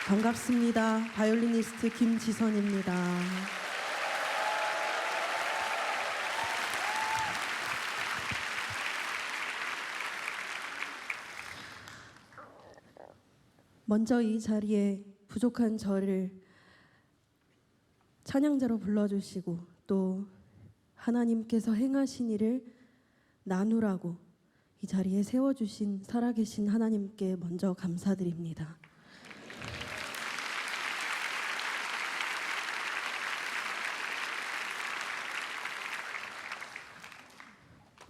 반갑습니다. 바이올리니스트 김지선입니다. 먼저 이 자리에 부족한 저를 찬양자로 불러주시고 또 하나님께서 행하신 일을 나누라고 이 자리에 세워주신 살아계신 하나님께 먼저 감사드립니다.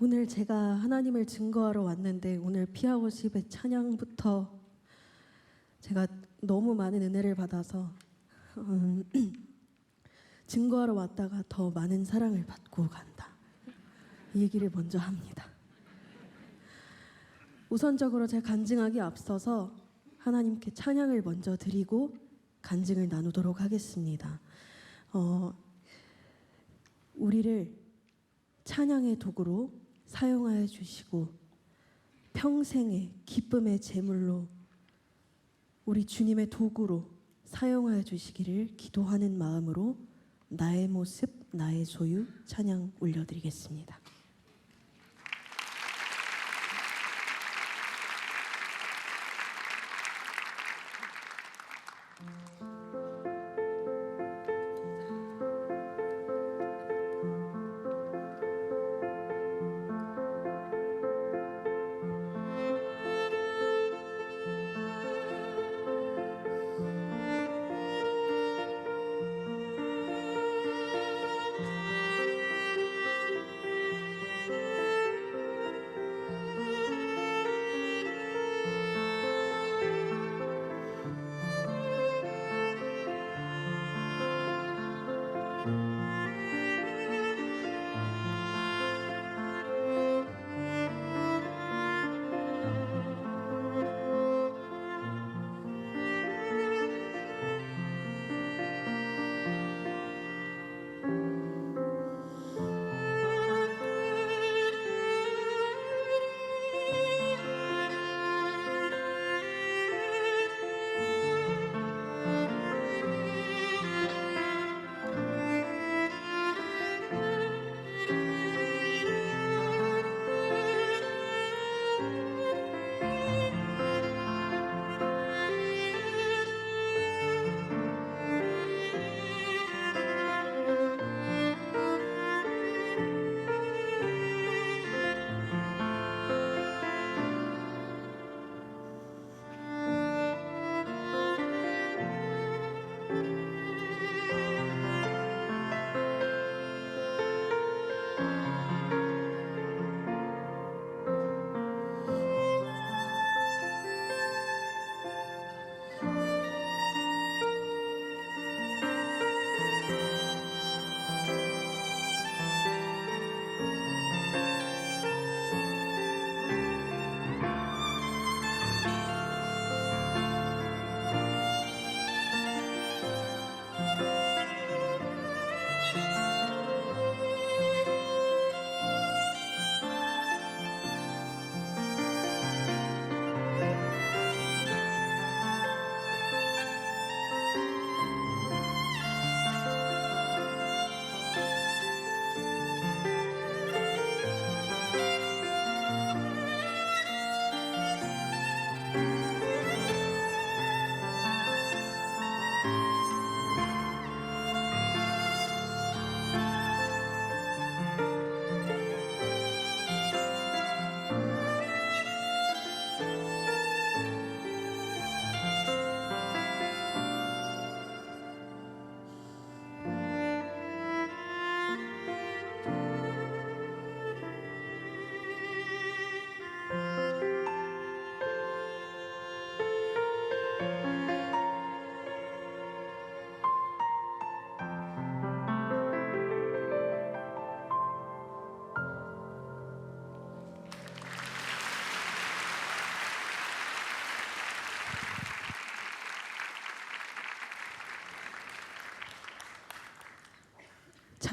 오늘 제가 하나님을 증거하러 왔는데 오늘 피아워십의 찬양부터 제가 너무 많은 은혜를 받아서 증거하러 왔다가 더 많은 사랑을 받고 간다. 이 얘기를 먼저 합니다. 우선적으로 제가 간증하기 앞서서 하나님께 찬양을 먼저 드리고 간증을 나누도록 하겠습니다. 우리를 찬양의 도구로 사용하여 주시고 평생의 기쁨의 제물로 우리 주님의 도구로 사용하여 주시기를 기도하는 마음으로 나의 모습, 나의 소유 찬양 올려드리겠습니다.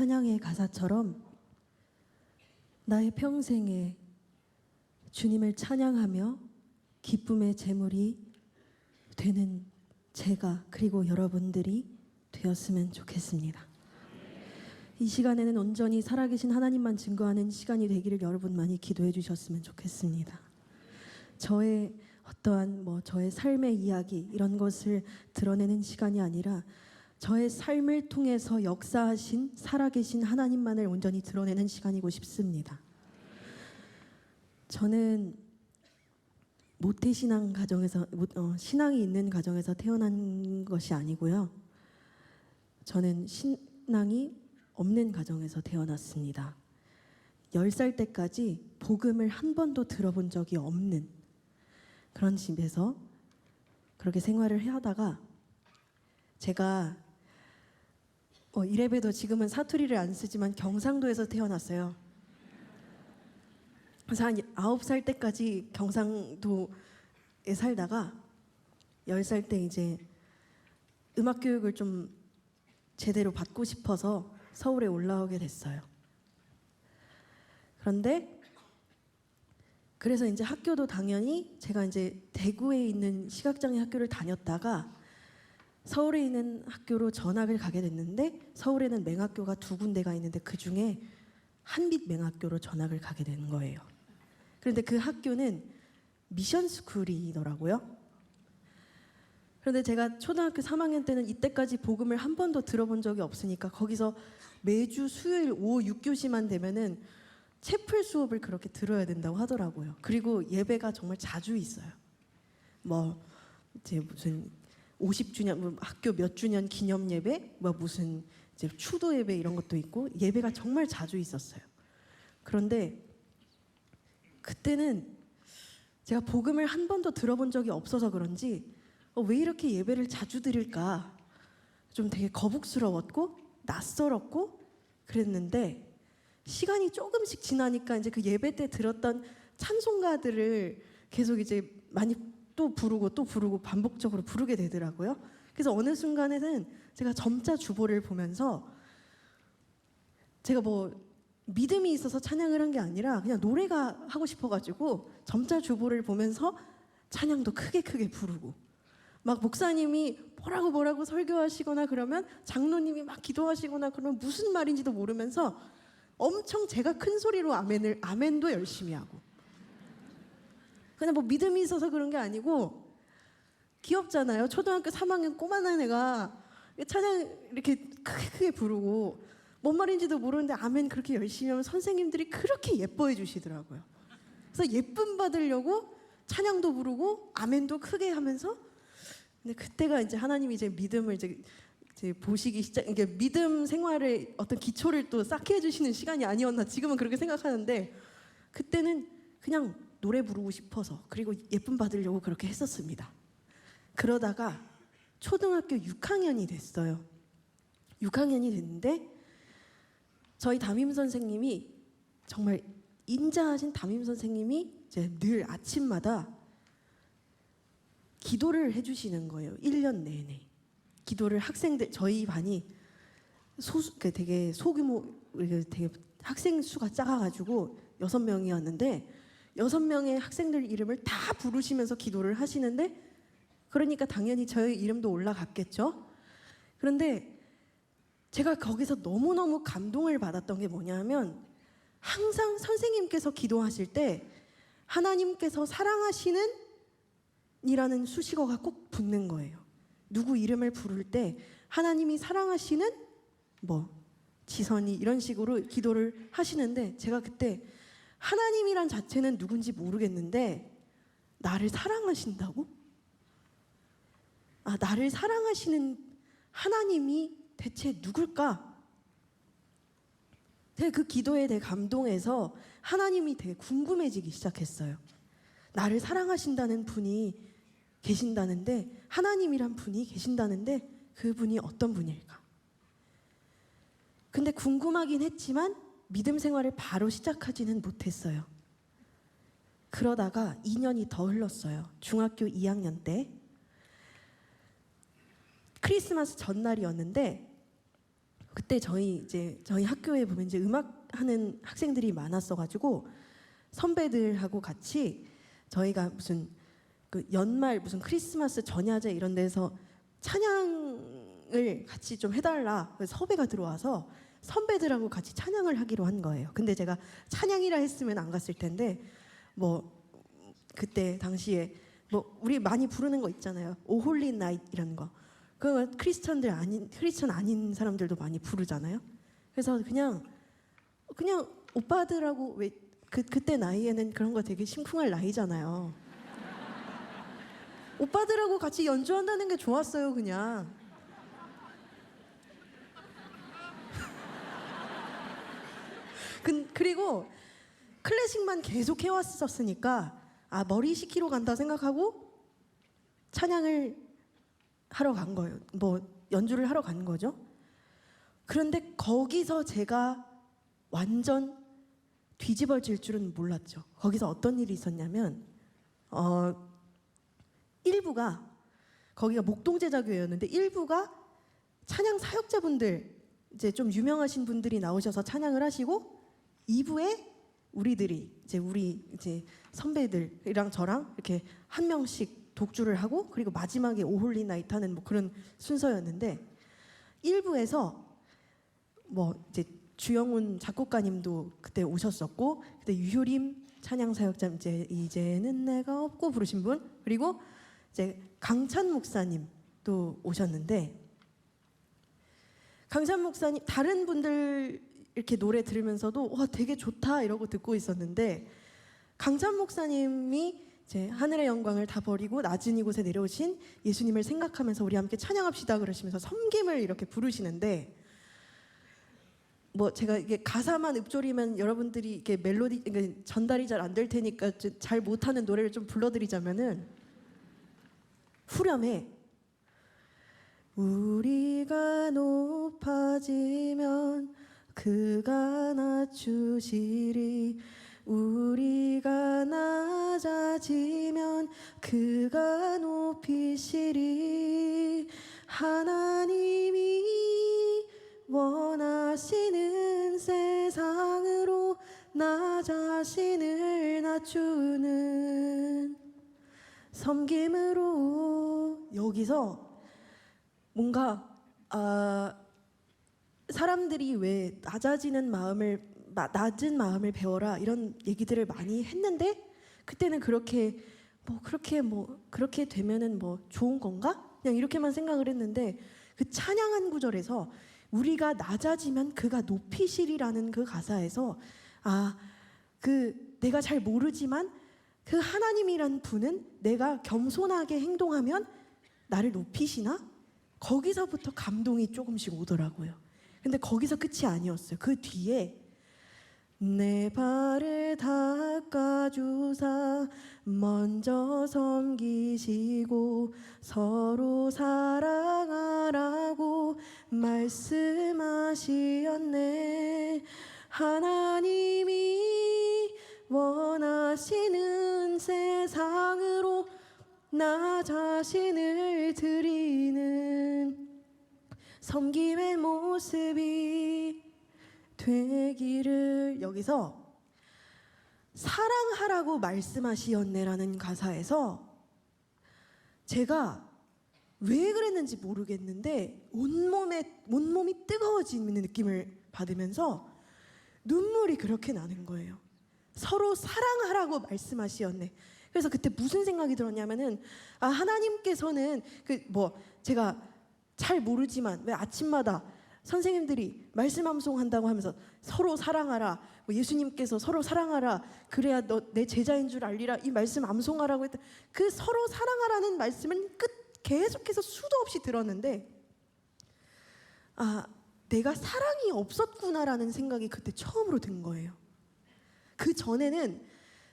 찬양의 가사처럼 나의 평생에 주님을 찬양하며 기쁨의 제물이 되는 제가 그리고 여러분들이 되었으면 좋겠습니다. 이 시간에는 온전히 살아계신 하나님만 증거하는 시간이 되기를 여러분 많이 기도해 주셨으면 좋겠습니다. 저의 어떠한 저의 삶의 이야기 이런 것을 드러내는 시간이 아니라 저의 삶을 통해서 역사하신 살아계신 하나님만을 온전히 드러내는 시간이고 싶습니다. 저는 모태신앙 가정에서 신앙이 있는 가정에서 태어난 것이 아니고요. 저는 신앙이 없는 가정에서 태어났습니다. 10살 때까지 복음을 한 번도 들어본 적이 없는 그런 집에서 그렇게 생활을 하다가 제가 이래봬도 지금은 사투리를 안 쓰지만 경상도에서 태어났어요. 그래서 한 9살 때까지 경상도에 살다가 10살 때 이제 음악 교육을 좀 제대로 받고 싶어서 서울에 올라오게 됐어요. 그런데 그래서 이제 학교도 당연히 제가 이제 대구에 있는 시각장애 학교를 다녔다가 서울에 있는 학교로 전학을 가게 됐는데 서울에는 맹학교가 2군데가 있는데 그 중에 한빛 맹학교로 전학을 가게 된 거예요. 그런데 그 학교는 미션 스쿨이더라고요. 그런데 제가 초등학교 3학년 때는 이때까지 복음을 한 번도 들어본 적이 없으니까 거기서 매주 수요일 오후 6교시만 되면은 채플 수업을 그렇게 들어야 된다고 하더라고요. 그리고 예배가 정말 자주 있어요. 이제 무슨 50주년 학교 몇 주년 기념 예배, 무슨 이제 추도 예배 이런 것도 있고 예배가 정말 자주 있었어요. 그런데 그때는 제가 복음을 한 번도 들어본 적이 없어서 그런지 왜 이렇게 예배를 자주 드릴까 좀 되게 거북스러웠고 낯설었고 그랬는데 시간이 조금씩 지나니까 이제 그 예배 때 들었던 찬송가들을 계속 이제 많이 또 부르고 반복적으로 부르게 되더라고요. 그래서 어느 순간에는 제가 점자 주보를 보면서 제가 믿음이 있어서 찬양을 한 게 아니라 그냥 노래가 하고 싶어가지고 점자 주보를 보면서 찬양도 크게 부르고 막 목사님이 뭐라고 설교하시거나 그러면 장로님이 막 기도하시거나 그러면 무슨 말인지도 모르면서 엄청 제가 큰 소리로 아멘도 열심히 하고 그냥 믿음이 있어서 그런 게 아니고 귀엽잖아요. 초등학교 3학년 꼬만한 애가 찬양 이렇게 크게 부르고 뭔 말인지도 모르는데 아멘 그렇게 열심히 하면 선생님들이 그렇게 예뻐해 주시더라고요. 그래서 예쁨 받으려고 찬양도 부르고 아멘도 크게 하면서 근데 그때가 이제 하나님이 이제 믿음을 이제 보시기 이게 믿음 생활의 어떤 기초를 또 쌓게 해주시는 시간이 아니었나 지금은 그렇게 생각하는데 그때는 그냥 노래 부르고 싶어서 그리고 예쁨 받으려고 그렇게 했었습니다. 그러다가 초등학교 6학년이 됐어요. 6학년이 됐는데 저희 담임 선생님이 정말 인자하신 담임 선생님이 이제 늘 아침마다 기도를 해주시는 거예요. 1년 내내 기도를 학생들 저희 반이 되게 소규모 되게 학생 수가 작아가지고 6명이었는데 6명의 학생들 이름을 다 부르시면서 기도를 하시는데 그러니까 당연히 저희 이름도 올라갔겠죠. 그런데 제가 거기서 너무너무 감동을 받았던 게 뭐냐면 항상 선생님께서 기도하실 때 하나님께서 사랑하시는 이라는 수식어가 꼭 붙는 거예요. 누구 이름을 부를 때 하나님이 사랑하시는 지선이 이런 식으로 기도를 하시는데 제가 그때 하나님이란 자체는 누군지 모르겠는데 나를 사랑하신다고? 나를 사랑하시는 하나님이 대체 누굴까? 제가 그 기도에 되게 감동해서 하나님이 되게 궁금해지기 시작했어요. 나를 사랑하신다는 분이 계신다는데 하나님이란 분이 계신다는데 그분이 어떤 분일까? 근데 궁금하긴 했지만 믿음 생활을 바로 시작하지는 못했어요. 그러다가 2년이 더 흘렀어요. 중학교 2학년 때 크리스마스 전날이었는데 그때 저희 학교에 보면 이제 음악 하는 학생들이 많았어가지고 선배들하고 같이 저희가 무슨 연말 무슨 크리스마스 전야제 이런 데서 찬양을 같이 좀 해달라. 그래서 섭외가 들어와서 선배들하고 같이 찬양을 하기로 한 거예요. 근데 제가 찬양이라 했으면 안 갔을 텐데 뭐 그때 당시에 뭐 우리 많이 부르는 거 있잖아요. 오 홀리 나잇 이런 거. 그거 크리스천 아닌 사람들도 많이 부르잖아요. 그래서 그냥 오빠들하고 왜 그때 나이에는 그런 거 되게 심쿵할 나이잖아요. 오빠들하고 같이 연주한다는 게 좋았어요, 그냥. 그리고 클래식만 계속 해왔었으니까 머리 식히러 간다 생각하고 찬양을 하러 간 거예요. 뭐 연주를 하러 간 거죠. 그런데 거기서 제가 완전 뒤집어질 줄은 몰랐죠. 거기서 어떤 일이 있었냐면 일부가 거기가 목동제자교회였는데 일부가 찬양 사역자분들 이제 좀 유명하신 분들이 나오셔서 찬양을 하시고 2부에 우리 선배들이랑 저랑 이렇게 한 명씩 독주를 하고 그리고 마지막에 오홀리 나이트 하는 뭐 그런 순서였는데 1부에서 뭐 이제 주영훈 작곡가님도 그때 오셨었고 그때 유효림 찬양 사역자 이제는 내가 없고 부르신 분 그리고 이제 강찬 목사님도 오셨는데 강찬 목사님 다른 분들 이렇게 노래 들으면서도 와 되게 좋다 이러고 듣고 있었는데 강찬 목사님이 이제 하늘의 영광을 다 버리고 낮은 이곳에 내려오신 예수님을 생각하면서 우리 함께 찬양합시다 그러시면서 섬김을 이렇게 부르시는데 뭐 제가 이게 가사만 읊조리면 여러분들이 이게 멜로디 그러니까 전달이 잘 안 될 테니까 잘 못하는 노래를 좀 불러드리자면은 후렴에 우리가 높아지면 그가 낮추시리 우리가 낮아지면 그가 높이시리 하나님이 원하시는 세상으로 나 자신을 낮추는 섬김으로 여기서 뭔가 사람들이 왜 낮은 마음을 배워라 이런 얘기들을 많이 했는데 그때는 그렇게 되면은 뭐 좋은 건가? 그냥 이렇게만 생각을 했는데 그 찬양 한 구절에서 우리가 낮아지면 그가 높이시리라는 그 가사에서 내가 잘 모르지만 그 하나님이란 분은 내가 겸손하게 행동하면 나를 높이시나? 거기서부터 감동이 조금씩 오더라고요. 근데 거기서 끝이 아니었어요. 그 뒤에 내 발을 닦아주사 먼저 섬기시고 서로 사랑하라고 말씀하시었네. 하나님이 원하시는 세상으로 나 자신을 드리는 섬김의 모습이 되기를 여기서 사랑하라고 말씀하시었네라는 가사에서 제가 왜 그랬는지 모르겠는데 온몸이 뜨거워지는 느낌을 받으면서 눈물이 그렇게 나는 거예요. 서로 사랑하라고 말씀하시었네. 그래서 그때 무슨 생각이 들었냐면은 하나님께서는 제가 잘 모르지만 왜 아침마다 선생님들이 말씀 암송한다고 하면서 서로 사랑하라 예수님께서 서로 사랑하라 그래야 너 내 제자인 줄 알리라 이 말씀 암송하라고 했던 그 서로 사랑하라는 말씀을 계속해서 수도 없이 들었는데 내가 사랑이 없었구나라는 생각이 그때 처음으로 든 거예요. 그 전에는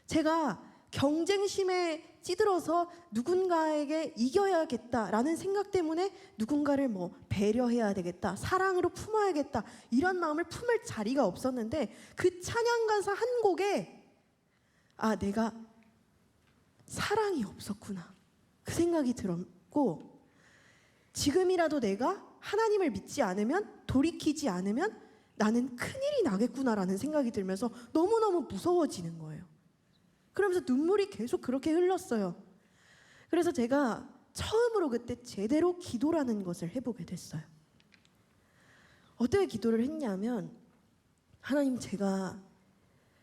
제가 경쟁심에 찌들어서 누군가에게 이겨야겠다라는 생각 때문에 누군가를 배려해야 되겠다, 사랑으로 품어야겠다 이런 마음을 품을 자리가 없었는데 그 찬양 가사 한 곡에 내가 사랑이 없었구나 그 생각이 들었고 지금이라도 내가 하나님을 믿지 않으면 돌이키지 않으면 나는 큰일이 나겠구나라는 생각이 들면서 너무너무 무서워지는 거예요. 그러면서 눈물이 계속 그렇게 흘렀어요. 그래서 제가 처음으로 그때 제대로 기도라는 것을 해보게 됐어요. 어떻게 기도를 했냐면, 하나님, 제가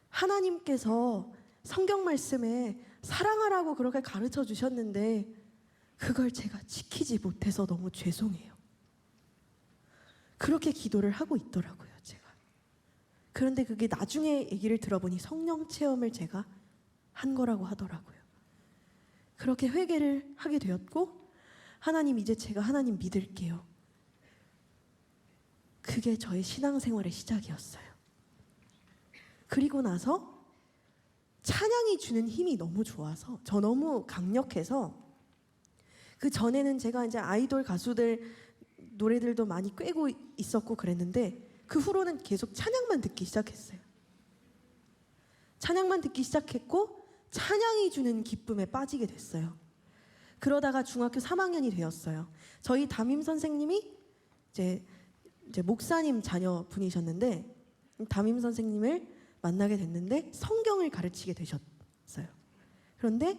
하나님께서 성경 말씀에 사랑하라고 그렇게 가르쳐 주셨는데 그걸 제가 지키지 못해서 너무 죄송해요. 그렇게 기도를 하고 있더라고요, 제가. 그런데 그게 나중에 얘기를 들어보니 성령 체험을 제가 한 거라고 하더라고요. 그렇게 회개를 하게 되었고, 하나님, 이제 제가 하나님 믿을게요. 그게 저의 신앙생활의 시작이었어요. 그리고 나서 찬양이 주는 힘이 너무 좋아서, 저 너무 강력해서, 그 전에는 제가 이제 아이돌 가수들 노래들도 많이 꿰고 있었고 그랬는데, 그 후로는 계속 찬양만 듣기 시작했어요. 찬양만 듣기 시작했고 찬양이 주는 기쁨에 빠지게 됐어요. 그러다가 중학교 3학년이 되었어요. 저희 담임 선생님이 이제 목사님 자녀분이셨는데, 담임 선생님을 만나게 됐는데 성경을 가르치게 되셨어요. 그런데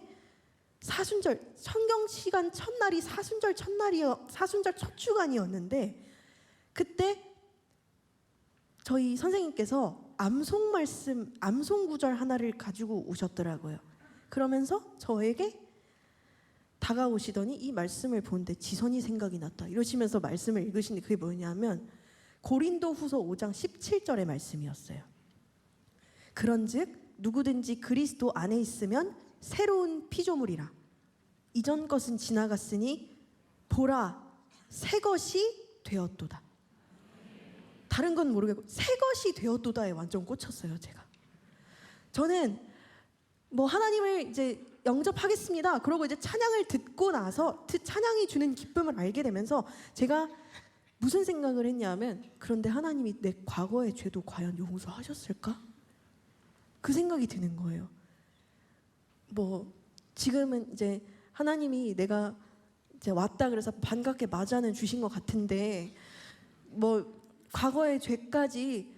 사순절, 성경 시간 첫날이 사순절 첫 주간이었는데, 그때 저희 선생님께서 암송 말씀, 암송 구절 하나를 가지고 오셨더라고요. 그러면서 저에게 다가오시더니 이 말씀을 보는데 지선이 생각이 났다 이러시면서 말씀을 읽으시는데, 그게 뭐냐면 고린도후서 5장 17절의 말씀이었어요. 그런즉 누구든지 그리스도 안에 있으면 새로운 피조물이라. 이전 것은 지나갔으니 보라, 새 것이 되었도다. 다른 건 모르겠고 새 것이 되었도다에 완전 꽂혔어요, 제가. 저는 뭐 하나님을 이제 영접하겠습니다. 그러고 이제 찬양을 듣고 나서 찬양이 주는 기쁨을 알게 되면서 제가 무슨 생각을 했냐면, 그런데 하나님이 내 과거의 죄도 과연 용서하셨을까? 그 생각이 드는 거예요. 뭐 지금은 이제 하나님이 내가 이제 왔다 그래서 반갑게 맞이하는 주신 것 같은데, 뭐 과거의 죄까지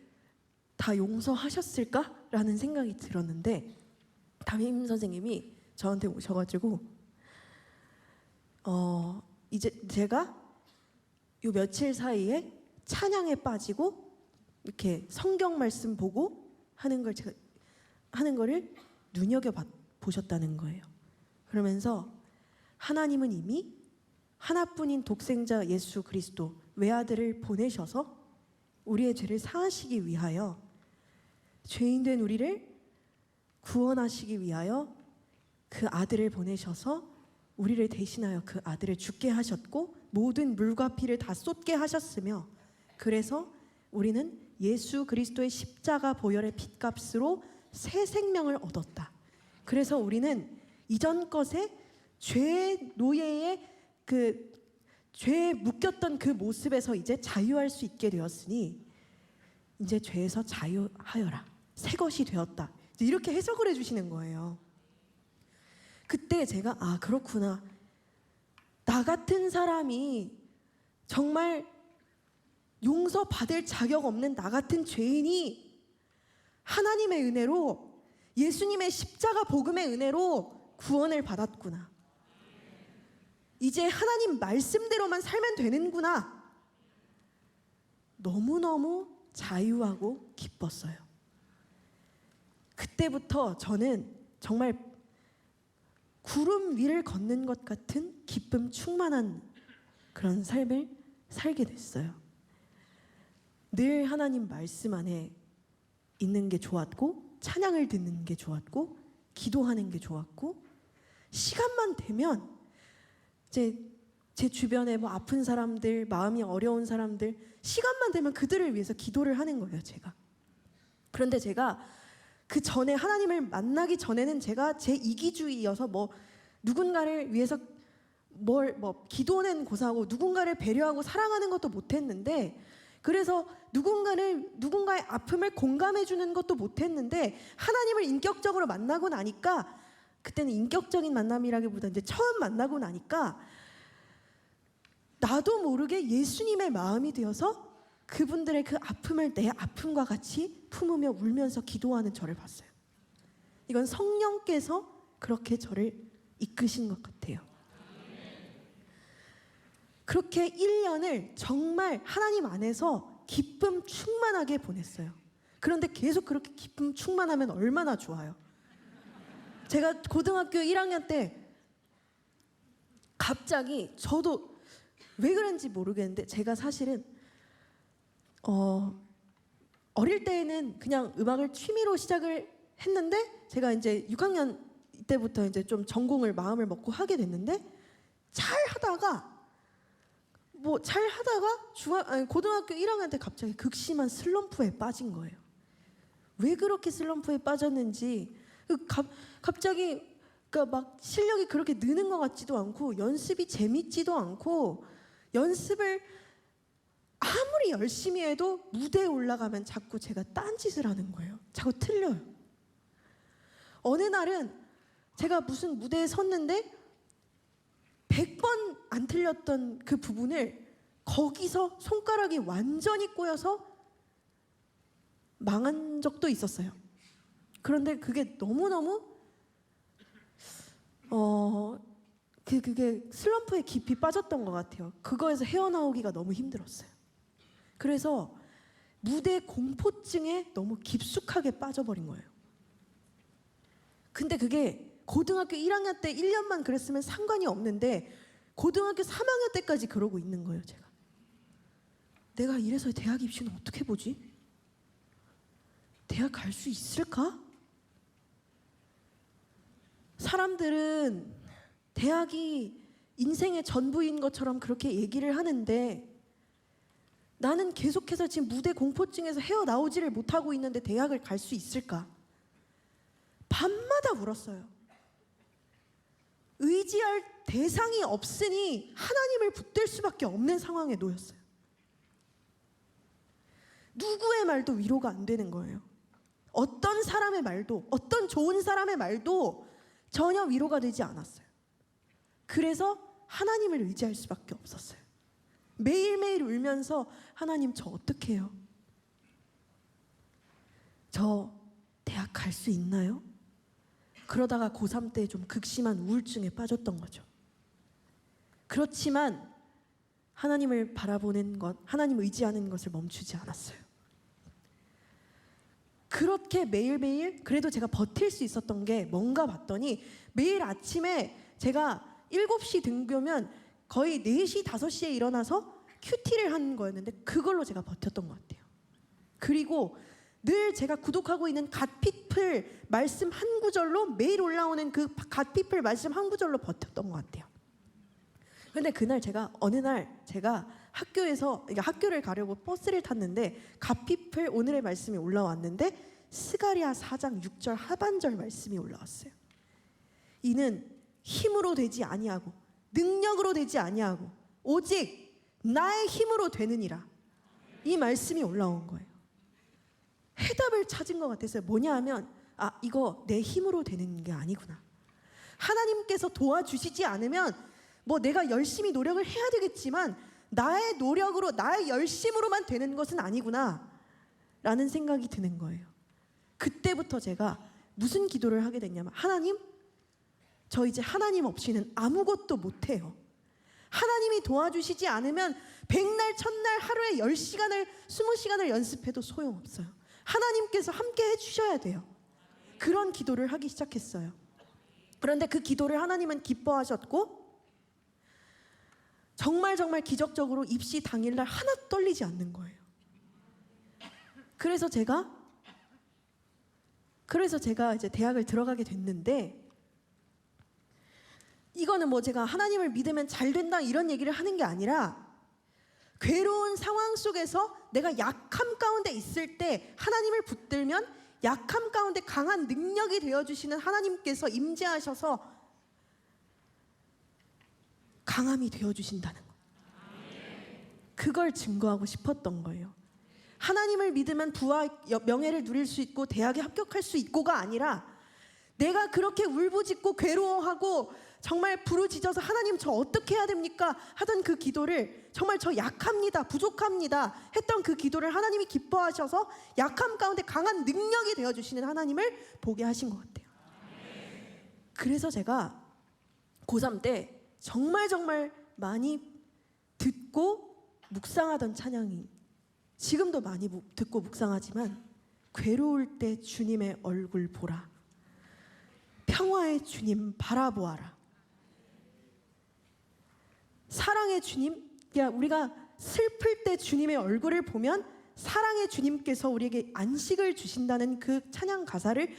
다 용서하셨을까라는 생각이 들었는데, 담임 선생님이 저한테 오셔가지고 이제 제가 요 며칠 사이에 찬양에 빠지고 이렇게 성경 말씀 보고 하는 거를 눈여겨 보셨다는 거예요. 그러면서 하나님은 이미 하나뿐인 독생자 예수 그리스도 외아들을 보내셔서 우리의 죄를 사하시기 위하여, 죄인된 우리를 구원하시기 위하여 그 아들을 보내셔서 우리를 대신하여 그 아들을 죽게 하셨고 모든 물과 피를 다 쏟게 하셨으며, 그래서 우리는 예수 그리스도의 십자가 보혈의 핏값으로 새 생명을 얻었다. 그래서 우리는 이전 것에 죄의 노예의 그 죄에 묶였던 그 모습에서 이제 자유할 수 있게 되었으니 이제 죄에서 자유하여라. 새 것이 되었다. 이렇게 해석을 해주시는 거예요. 그때 제가 그렇구나. 나 같은 사람이, 정말 용서받을 자격 없는 나 같은 죄인이 하나님의 은혜로, 예수님의 십자가 복음의 은혜로 구원을 받았구나. 이제 하나님 말씀대로만 살면 되는구나. 너무너무 자유하고 기뻤어요. 그때부터 저는 정말 구름 위를 걷는 것 같은 기쁨 충만한 그런 삶을 살게 됐어요. 늘 하나님 말씀 안에 있는 게 좋았고, 찬양을 듣는 게 좋았고, 기도하는 게 좋았고, 시간만 되면 제 주변에 뭐 아픈 사람들, 마음이 어려운 사람들, 시간만 되면 그들을 위해서 기도를 하는 거예요, 제가. 그런데 제가 그 전에 하나님을 만나기 전에는 제가 제 이기주의여서 뭐 누군가를 위해서 기도는 고사하고 누군가를 배려하고 사랑하는 것도 못했는데, 그래서 누군가의 아픔을 공감해 주는 것도 못했는데, 하나님을 인격적으로 만나고 나니까, 그때는 인격적인 만남이라기보다 이제 처음 만나고 나니까 나도 모르게 예수님의 마음이 되어서 그분들의 그 아픔을 내 아픔과 같이 품으며 울면서 기도하는 저를 봤어요. 이건 성령께서 그렇게 저를 이끄신 것 같아요. 그렇게 1년을 정말 하나님 안에서 기쁨 충만하게 보냈어요. 그런데 계속 그렇게 기쁨 충만하면 얼마나 좋아요. 제가 고등학교 1학년 때 갑자기, 저도 왜 그런지 모르겠는데, 제가 사실은 어릴 때에는 그냥 음악을 취미로 시작을 했는데, 제가 이제 6학년 때부터 이제 좀 전공을 마음을 먹고 하게 됐는데, 잘 하다가 고등학교 1학년 때 갑자기 극심한 슬럼프에 빠진 거예요. 왜 그렇게 슬럼프에 빠졌는지, 갑자기 그러니까 막 실력이 그렇게 느는 것 같지도 않고, 연습이 재밌지도 않고, 연습을 아무리 열심히 해도 무대에 올라가면 자꾸 제가 딴짓을 하는 거예요. 자꾸 틀려요. 어느 날은 제가 무슨 무대에 섰는데 100번 안 틀렸던 그 부분을 거기서 손가락이 완전히 꼬여서 망한 적도 있었어요. 그런데 그게 너무너무 그게 슬럼프에 깊이 빠졌던 것 같아요. 그거에서 헤어나오기가 너무 힘들었어요. 그래서 무대 공포증에 너무 깊숙하게 빠져버린 거예요. 근데 그게 고등학교 1학년 때 1년만 그랬으면 상관이 없는데, 고등학교 3학년 때까지 그러고 있는 거예요. 내가 이래서 대학 입시는 어떻게 보지? 대학 갈 수 있을까? 사람들은 대학이 인생의 전부인 것처럼 그렇게 얘기를 하는데, 나는 계속해서 지금 무대 공포증에서 헤어나오지를 못하고 있는데 대학을 갈 수 있을까? 밤마다 울었어요. 의지할 대상이 없으니 하나님을 붙들 수밖에 없는 상황에 놓였어요. 누구의 말도 위로가 안 되는 거예요. 어떤 사람의 말도, 어떤 좋은 사람의 말도 전혀 위로가 되지 않았어요. 그래서 하나님을 의지할 수밖에 없었어요. 매일매일 울면서, 하나님 저 어떻게 해요? 저 대학 갈 수 있나요? 그러다가 고3 때 좀 극심한 우울증에 빠졌던 거죠. 그렇지만 하나님을 바라보는 것, 하나님 의지하는 것을 멈추지 않았어요. 그렇게 매일매일 그래도 제가 버틸 수 있었던 게 뭔가 봤더니, 매일 아침에 제가 7시 등교면 거의 4시, 5시에 일어나서 큐티를 하는 거였는데, 그걸로 제가 버텼던 것 같아요. 그리고 늘 제가 구독하고 있는 갓피플 말씀 한 구절로, 매일 올라오는 그 갓피플 말씀 한 구절로 버텼던 것 같아요. 근데 그날 어느 날 제가 학교에서, 그러니까 학교를 가려고 버스를 탔는데 갓피플 오늘의 말씀이 올라왔는데, 스가랴 4장 6절 하반절 말씀이 올라왔어요. 이는 힘으로 되지 아니하고 능력으로 되지 아니하고 오직 나의 힘으로 되느니라. 이 말씀이 올라온 거예요. 해답을 찾은 것 같았어요. 뭐냐 하면, 이거 내 힘으로 되는 게 아니구나. 하나님께서 도와주시지 않으면 내가 열심히 노력을 해야 되겠지만, 나의 노력으로, 나의 열심으로만 되는 것은 아니구나 라는 생각이 드는 거예요. 그때부터 제가 무슨 기도를 하게 됐냐면, 하나님, 저 이제 하나님 없이는 아무것도 못해요. 하나님이 도와주시지 않으면 백날 첫날 하루에 10시간을 20시간을 연습해도 소용없어요. 하나님께서 함께 해주셔야 돼요. 그런 기도를 하기 시작했어요. 그런데 그 기도를 하나님은 기뻐하셨고, 정말 기적적으로 입시 당일날 하나 떨리지 않는 거예요. 그래서 제가 이제 대학을 들어가게 됐는데, 이거는 제가 하나님을 믿으면 잘 된다 이런 얘기를 하는 게 아니라, 괴로운 상황 속에서 내가 약함 가운데 있을 때 하나님을 붙들면 약함 가운데 강한 능력이 되어주시는 하나님께서 임재하셔서 강함이 되어주신다는 거. 그걸 증거하고 싶었던 거예요. 하나님을 믿으면 부와 명예를 누릴 수 있고 대학에 합격할 수 있고가 아니라, 내가 그렇게 울부짖고 괴로워하고 정말 부르짖어서 하나님 저 어떻게 해야 됩니까? 하던 그 기도를, 정말 저 약합니다, 부족합니다 했던 그 기도를 하나님이 기뻐하셔서 약함 가운데 강한 능력이 되어주시는 하나님을 보게 하신 것 같아요. 그래서 제가 고3 때 정말 많이 듣고 묵상하던 찬양이 지금도 많이 듣고 묵상하지만 괴로울 때 주님의 얼굴 보라. 평화의 주님 바라보아라. 사랑의 주님, 우리가 슬플 때 주님의 얼굴을 보면 사랑의 주님께서 우리에게 안식을 주신다는 그 찬양 가사를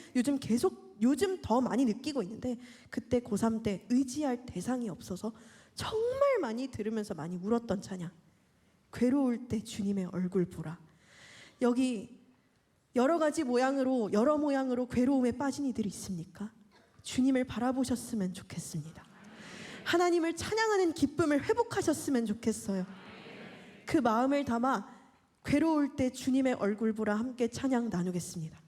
요즘 더 많이 느끼고 있는데, 그때 고3 때 의지할 대상이 없어서 정말 많이 들으면서 많이 울었던 찬양. 괴로울 때 주님의 얼굴 보라. 여기 여러 모양으로 괴로움에 빠진 이들이 있습니까? 주님을 바라보셨으면 좋겠습니다. 하나님을 찬양하는 기쁨을 회복하셨으면 좋겠어요. 그 마음을 담아 괴로울 때 주님의 얼굴 보라 함께 찬양 나누겠습니다.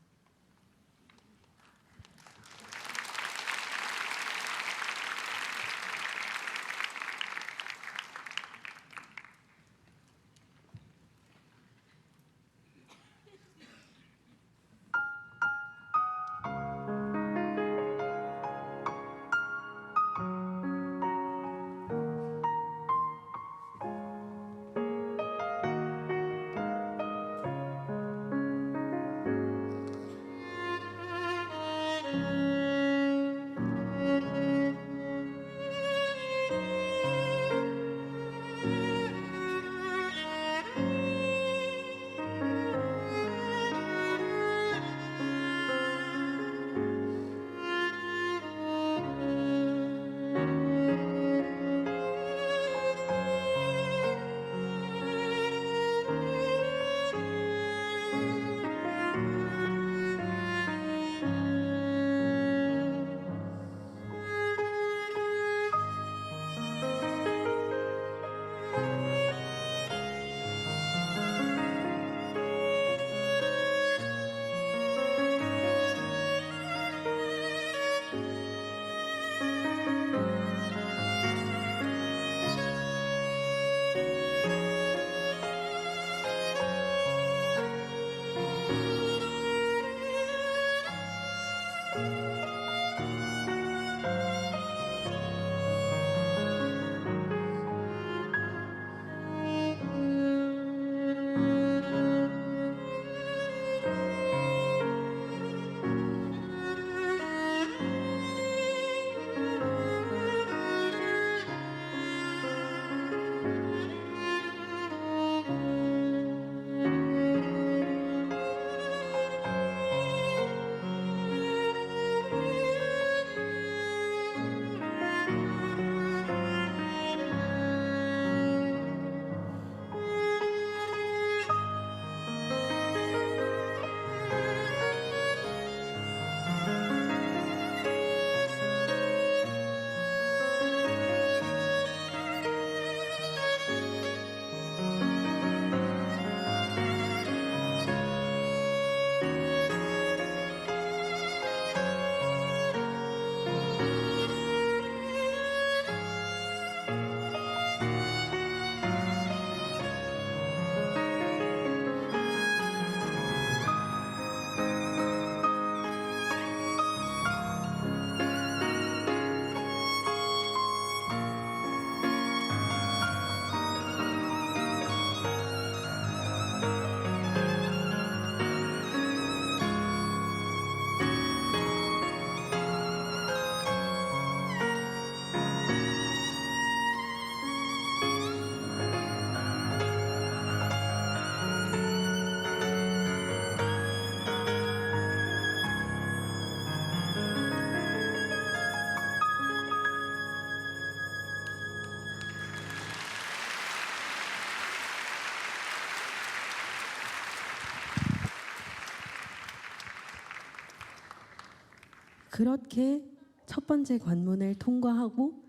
그렇게 첫 번째 관문을 통과하고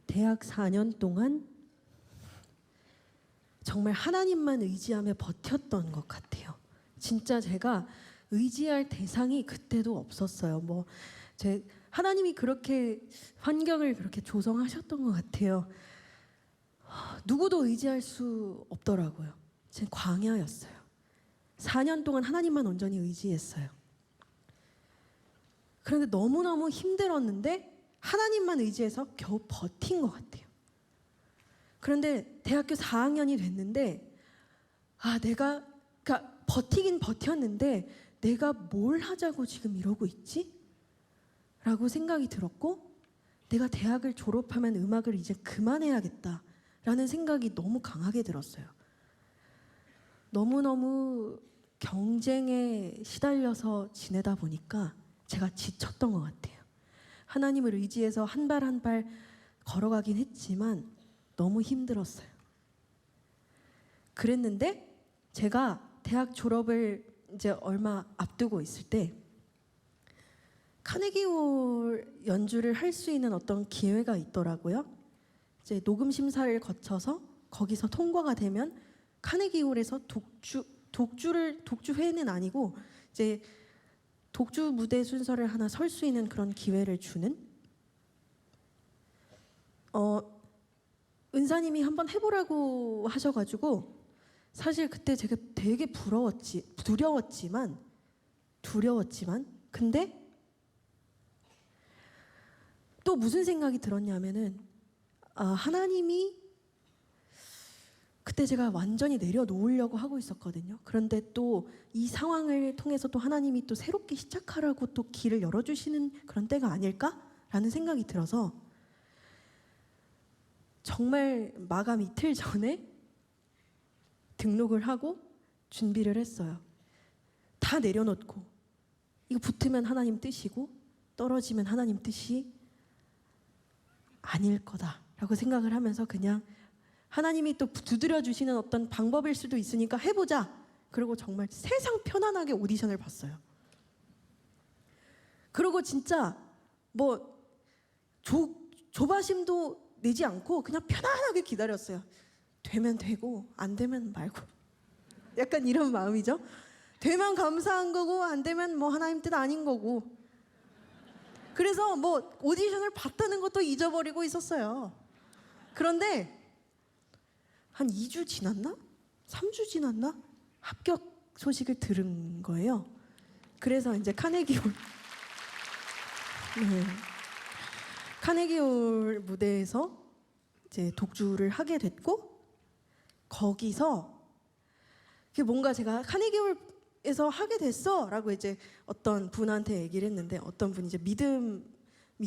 대학 4년 동안 정말 하나님만 의지하며 버텼던 것 같아요. 진짜 제가 의지할 대상이 그때도 없었어요. 하나님이 그렇게 환경을 그렇게 조성하셨던 것 같아요. 누구도 의지할 수 없더라고요. 제 광야였어요. 4년 동안 하나님만 온전히 의지했어요. 그런데 너무너무 힘들었는데 하나님만 의지해서 겨우 버틴 것 같아요. 그런데 대학교 4학년이 됐는데 내가 그러니까 버티긴 버텼는데 내가 뭘 하자고 지금 이러고 있지? 라고 생각이 들었고 내가 대학을 졸업하면 음악을 이제 그만해야겠다라는 생각이 너무 강하게 들었어요. 너무너무 경쟁에 시달려서 지내다 보니까 제가 지쳤던 것 같아요. 하나님을 의지해서 한 발 한 발 걸어가긴 했지만 너무 힘들었어요. 그랬는데 제가 대학 졸업을 이제 얼마 앞두고 있을 때 카네기홀 연주를 할 수 있는 어떤 기회가 있더라고요. 이제 녹음 심사를 거쳐서 거기서 통과가 되면 카네기홀에서 독주회는 아니고 이제 독주 무대 순서를 하나 설 수 있는 그런 기회를 주는 은사님이 한번 해보라고 하셔가지고 사실 그때 제가 되게 두려웠지만 근데 또 무슨 생각이 들었냐면은 하나님이 그때 제가 완전히 내려놓으려고 하고 있었거든요. 그런데 또 이 상황을 통해서 또 하나님이 또 새롭게 시작하라고 또 길을 열어주시는 그런 때가 아닐까라는 생각이 들어서 정말 마감 이틀 전에 등록을 하고 준비를 했어요. 다 내려놓고 이거 붙으면 하나님 뜻이고 떨어지면 하나님 뜻이 아닐 거다라고 생각을 하면서 그냥 하나님이 또 두드려 주시는 어떤 방법일 수도 있으니까 해보자. 그리고 정말 세상 편안하게 오디션을 봤어요. 그리고 진짜 뭐 조바심도 내지 않고 그냥 편안하게 기다렸어요. 되면 되고 안 되면 말고 약간 이런 마음이죠. 되면 감사한 거고 안 되면 뭐 하나님 뜻 아닌 거고. 그래서 뭐 오디션을 봤다는 것도 잊어버리고 있었어요. 그런데 한 2주 지났나? 3주 지났나? 합격 소식을 들은 거예요. 그래서 이제 카네기홀 무대에서 이제 독주를 하게 됐고 거기서 뭔가 제가 카네기홀에서 하게 됐어라고 이제 어떤 분한테 얘기를 했는데 어떤 분이 이제 믿음이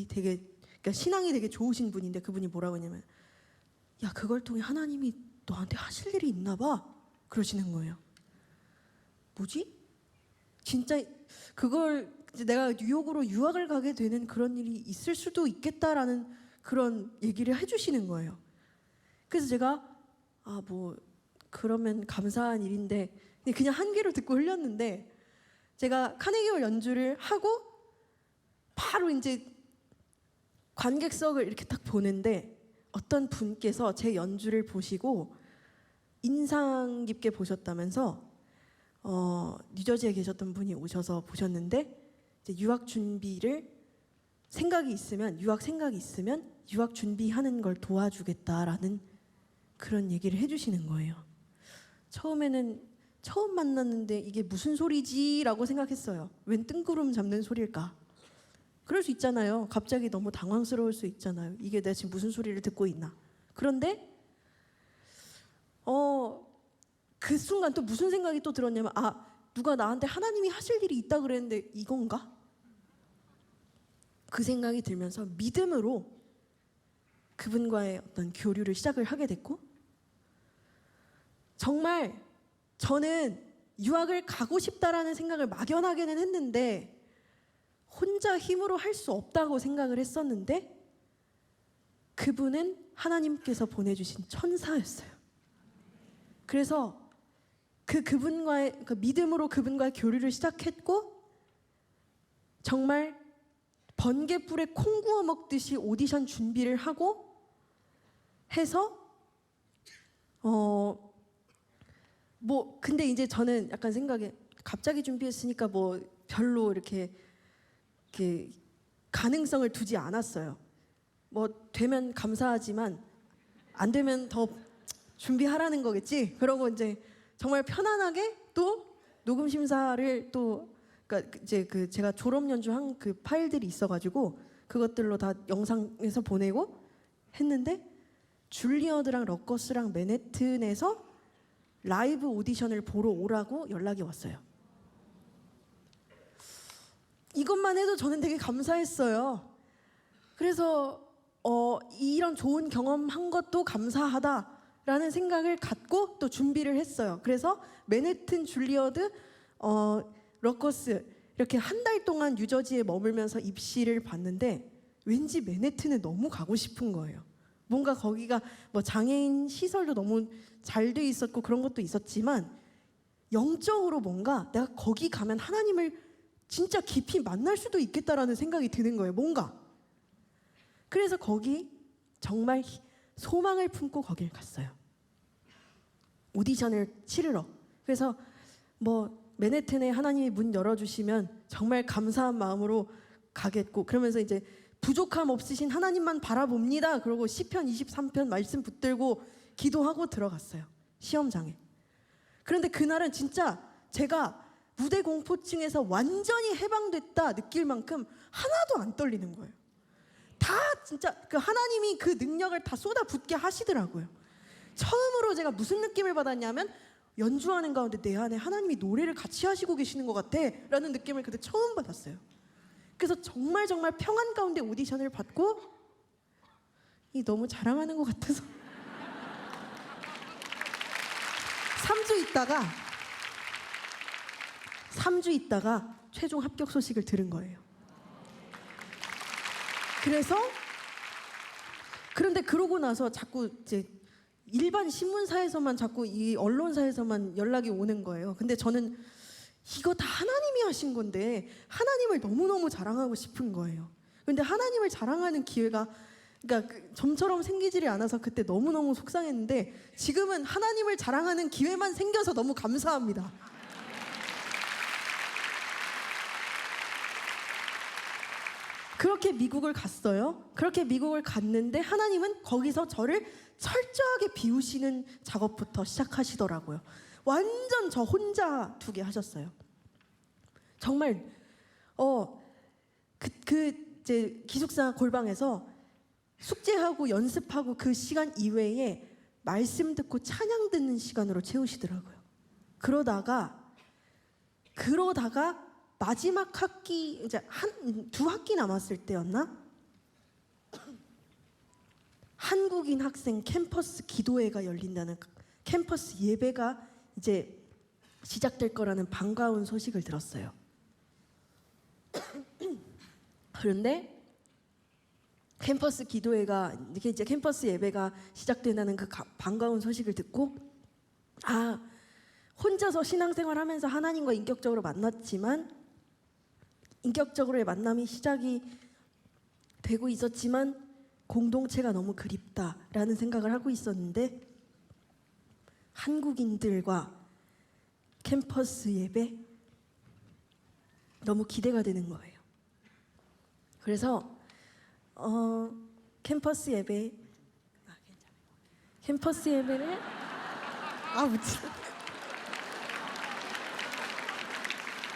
되게 그러니까 신앙이 되게 좋으신 분인데 그분이 뭐라고 했냐면 야 그걸 통해 하나님이 너한테 하실 일이 있나 봐 그러시는 거예요. 뭐지? 진짜 그걸 이제 내가 뉴욕으로 유학을 가게 되는 그런 일이 있을 수도 있겠다라는 그런 얘기를 해주시는 거예요. 그래서 제가 뭐 그러면 감사한 일인데 그냥 한 귀로 듣고 흘렸는데 제가 카네기홀 연주를 하고 바로 이제 관객석을 이렇게 딱 보는데 어떤 분께서 제 연주를 보시고 인상 깊게 보셨다면서 뉴저지에 계셨던 분이 오셔서 보셨는데 이제 유학 생각이 있으면 유학 준비하는 걸 도와주겠다라는 그런 얘기를 해주시는 거예요. 처음에는 처음 만났는데 이게 무슨 소리지라고 생각했어요. 웬 뜬구름 잡는 소리일까? 그럴 수 있잖아요. 갑자기 너무 당황스러울 수 있잖아요. 이게 내가 지금 무슨 소리를 듣고 있나? 그런데 그 순간 또 무슨 생각이 또 들었냐면 누가 나한테 하나님이 하실 일이 있다 그랬는데 이건가? 그 생각이 들면서 믿음으로 그분과의 어떤 교류를 시작을 하게 됐고 정말 저는 유학을 가고 싶다라는 생각을 막연하게는 했는데 혼자 힘으로 할 수 없다고 생각을 했었는데 그분은 하나님께서 보내주신 천사였어요. 그래서 그분과의 믿음으로 그분과의 교류를 시작했고 정말 번개불에 콩 구워 먹듯이 오디션 준비를 하고 해서 뭐 근데 이제 저는 약간 생각에 갑자기 준비했으니까 뭐 별로 이렇게 가능성을 두지 않았어요. 뭐 되면 감사하지만 안 되면 더 준비하라는 거겠지. 그러고 이제 정말 편안하게 또 녹음 심사를 또 그러니까 이제 제가 졸업 연주한 그 파일들이 있어가지고 그것들로 다 영상에서 보내고 했는데 줄리어드랑 러커스랑 맨해튼에서 라이브 오디션을 보러 오라고 연락이 왔어요. 이것만 해도 저는 되게 감사했어요. 그래서 이런 좋은 경험한 것도 감사하다라는 생각을 갖고 또 준비를 했어요. 그래서 맨해튼, 줄리어드, 러커스 이렇게 한 달 동안 뉴저지에 머물면서 입시를 봤는데 왠지 맨해튼에 너무 가고 싶은 거예요. 뭔가 거기가 뭐 장애인 시설도 너무 잘 돼 있었고 그런 것도 있었지만 영적으로 뭔가 내가 거기 가면 하나님을 진짜 깊이 만날 수도 있겠다라는 생각이 드는 거예요. 뭔가. 그래서 거기 정말 소망을 품고 거길 갔어요. 오디션을 치르러. 그래서 뭐 맨해튼에 하나님이 문 열어주시면 정말 감사한 마음으로 가겠고, 그러면서 이제 부족함 없으신 하나님만 바라봅니다. 그러고 시편 23편 말씀 붙들고 기도하고 들어갔어요. 시험장에. 그런데 그날은 진짜 제가 무대 공포증에서 완전히 해방됐다 느낄 만큼 하나도 안 떨리는 거예요. 다 진짜 그 하나님이 그 능력을 다 쏟아붓게 하시더라고요. 처음으로 제가 무슨 느낌을 받았냐면 연주하는 가운데 내 안에 하나님이 노래를 같이 하시고 계시는 것 같아 라는 느낌을 그때 처음 받았어요. 그래서 정말 평안 가운데 오디션을 받고 너무 자랑하는 것 같아서 3주 있다가 최종 합격 소식을 들은 거예요. 그런데 그러고 나서 자꾸 이제 일반 신문사에서만 자꾸 이 언론사에서만 연락이 오는 거예요. 근데 저는 이거 다 하나님이 하신 건데 하나님을 너무너무 자랑하고 싶은 거예요. 근데 하나님을 자랑하는 기회가 그러니까 점처럼 생기지를 않아서 그때 너무너무 속상했는데 지금은 하나님을 자랑하는 기회만 생겨서 너무 감사합니다. 그렇게 미국을 갔어요. 그렇게 미국을 갔는데 하나님은 거기서 저를 철저하게 비우시는 작업부터 시작하시더라고요. 완전 저 혼자 두게 하셨어요. 정말 이제 기숙사 골방에서 숙제하고 연습하고 그 시간 이외에 말씀 듣고 찬양 듣는 시간으로 채우시더라고요. 그러다가 마지막 학기 이제 두 학기 남았을 때였나? 한국인 학생 캠퍼스 기도회가 열린다는 캠퍼스 예배가 이제 시작될 거라는 반가운 소식을 들었어요. 그런데 캠퍼스 기도회가 이제 캠퍼스 예배가 시작된다는 그 반가운 소식을 듣고 혼자서 신앙생활하면서 하나님과 인격적으로 만났지만 인격적으로의 만남이 시작이 되고 있었지만 공동체가 너무 그립다라는 생각을 하고 있었는데 한국인들과 캠퍼스 예배 너무 기대가 되는 거예요. 그래서 캠퍼스 예배를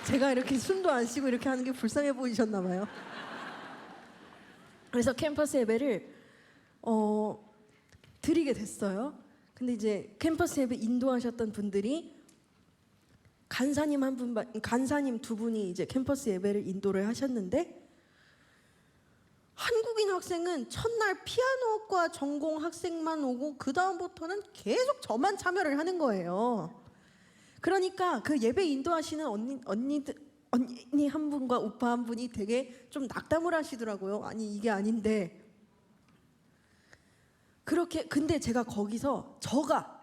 제가 이렇게 숨도 안 쉬고 이렇게 하는 게 불쌍해 보이셨나 봐요. 그래서 캠퍼스 예배를 드리게 됐어요. 근데 이제 캠퍼스 예배 인도하셨던 분들이 간사님 두 분이 이제 캠퍼스 예배를 인도를 하셨는데 한국인 학생은 첫날 피아노과 전공 학생만 오고 그 다음부터는 계속 저만 참여를 하는 거예요. 그러니까 그 예배 인도하시는 언니 한 분과 오빠 한 분이 되게 좀 낙담을 하시더라고요. 아니 이게 아닌데 그렇게 근데 제가 거기서 저가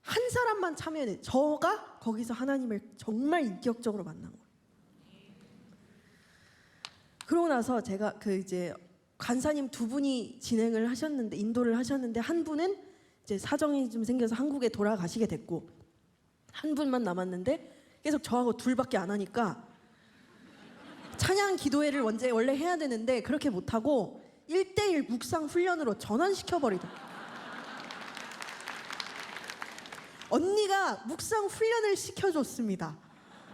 한 사람만 참여해 저가 거기서 하나님을 정말 인격적으로 만난 거예요. 그러고 나서 제가 이제 간사님 두 분이 진행을 하셨는데 인도를 하셨는데 한 분은 이제 사정이 좀 생겨서 한국에 돌아가시게 됐고 한 분만 남았는데 계속 저하고 둘밖에 안 하니까 찬양 기도회를 원래 해야 되는데 그렇게 못하고 1대1 묵상 훈련으로 전환시켜버리더라고요. 언니가 묵상 훈련을 시켜줬습니다.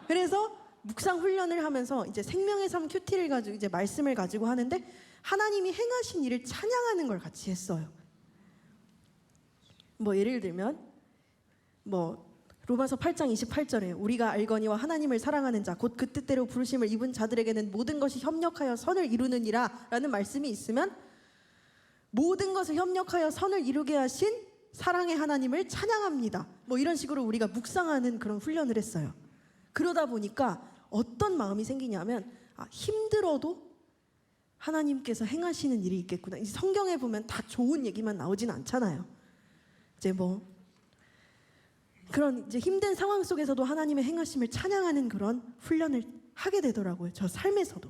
그래서 묵상 훈련을 하면서 이제 생명의 삶 큐티를 가지고 이제 말씀을 가지고 하는데 하나님이 행하신 일을 찬양하는 걸 같이 했어요. 뭐 예를 들면 뭐 로마서 8장 28절에 우리가 알거니와 하나님을 사랑하는 자 곧 그 뜻대로 부르심을 입은 자들에게는 모든 것이 협력하여 선을 이루느니라 라는 말씀이 있으면 모든 것을 협력하여 선을 이루게 하신 사랑의 하나님을 찬양합니다. 뭐 이런 식으로 우리가 묵상하는 그런 훈련을 했어요. 그러다 보니까 어떤 마음이 생기냐면 힘들어도 하나님께서 행하시는 일이 있겠구나. 이 성경에 보면 다 좋은 얘기만 나오진 않잖아요. 이제 뭐 그런 이제 힘든 상황 속에서도 하나님의 행하심을 찬양하는 그런 훈련을 하게 되더라고요. 저 삶에서도.